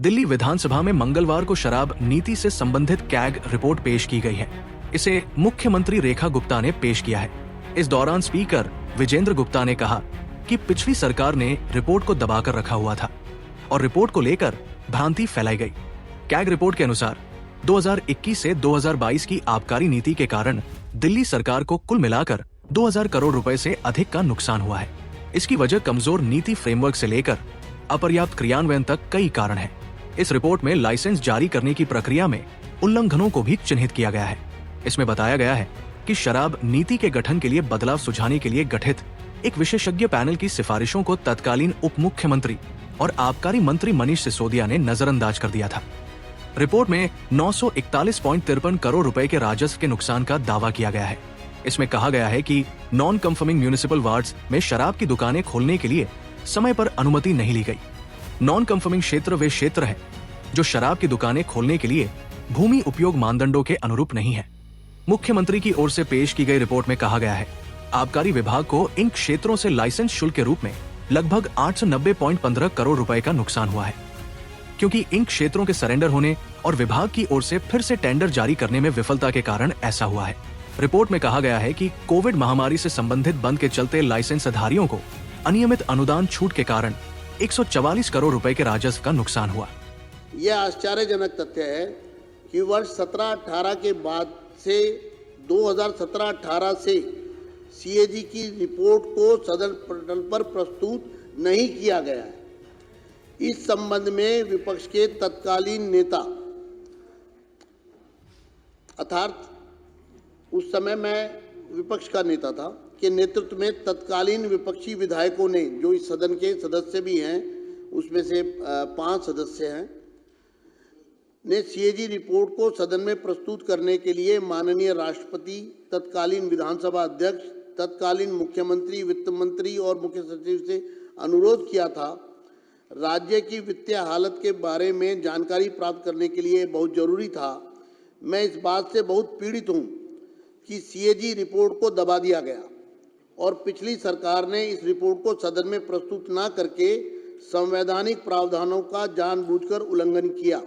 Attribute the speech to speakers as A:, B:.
A: दिल्ली विधानसभा में मंगलवार को शराब नीति से संबंधित कैग रिपोर्ट पेश की गई है। इसे मुख्यमंत्री रेखा गुप्ता ने पेश किया है। इस दौरान स्पीकर विजेंद्र गुप्ता ने कहा कि पिछली सरकार ने रिपोर्ट को दबाकर रखा हुआ था और रिपोर्ट को लेकर भ्रांति फैलाई गई। कैग रिपोर्ट के अनुसार 2021 से 2022 की आबकारी नीति के कारण दिल्ली सरकार को कुल मिलाकर 2000 करोड़ रुपए से अधिक का नुकसान हुआ है। इसकी वजह कमजोर नीति फ्रेमवर्क से लेकर अपर्याप्त क्रियान्वयन तक कई कारण हैं। इस रिपोर्ट में लाइसेंस जारी करने की प्रक्रिया में उल्लंघनों को भी चिन्हित किया गया है। इसमें बताया गया है कि शराब नीति के गठन के लिए बदलाव सुझाने के लिए गठित एक विशेषज्ञ पैनल की सिफारिशों को तत्कालीन उप मुख्यमंत्री और आबकारी मंत्री मनीष सिसोदिया ने नजरअंदाज कर दिया था। रिपोर्ट में 941.53 करोड़ रुपए के राजस्व के नुकसान का दावा किया गया है। इसमें कहा गया है कि नॉन कंफर्मिंग म्यूनिसिपल वार्ड्स में शराब की दुकानें खोलने के लिए समय पर अनुमति नहीं ली गई। नॉन कंफर्मिंग क्षेत्र वे क्षेत्र है जो शराब की दुकानें खोलने के लिए भूमि उपयोग मानदंडों के अनुरूप नहीं है। मुख्यमंत्री की ओर से पेश की गई रिपोर्ट में कहा गया है आबकारी विभाग को इन क्षेत्रों से लाइसेंस शुल्क के रूप में लगभग 890.15 करोड़ रुपए का नुकसान हुआ है, क्योंकि इन क्षेत्रों के सरेंडर होने और विभाग की ओर से फिर से टेंडर जारी करने में विफलता के कारण ऐसा हुआ है। रिपोर्ट में कहा गया है कि कोविड महामारी से संबंधित बंद के चलते लाइसेंसधारियों को अनियमित अनुदान छूट के कारण 144 करोड़ रुपए के राजस्व का नुकसान हुआ।
B: यह आश्चर्यजनक तथ्य है कि वर्ष 17-18 के बाद से 2017-18 से सीएजी की रिपोर्ट को सदन पटल पर प्रस्तुत नहीं किया गया है। इस संबंध में विपक्ष के तत्कालीन नेता अर्थात उस समय मैं विपक्ष का नेता था के नेतृत्व में तत्कालीन विपक्षी विधायकों ने, जो इस सदन के सदस्य भी हैं, उसमें से 5 सदस्य हैं, ने सीएजी रिपोर्ट को सदन में प्रस्तुत करने के लिए माननीय राष्ट्रपति, तत्कालीन विधानसभा अध्यक्ष, तत्कालीन मुख्यमंत्री, वित्त मंत्री और मुख्य सचिव से अनुरोध किया था। राज्य की वित्तीय हालत के बारे में जानकारी प्राप्त करने के लिए बहुत जरूरी था। मैं इस बात से बहुत पीड़ित हूं कि सीएजी रिपोर्ट को दबा दिया गया और पिछली सरकार ने इस रिपोर्ट को सदन में प्रस्तुत न करके संवैधानिक प्रावधानों का जानबूझकर उल्लंघन किया।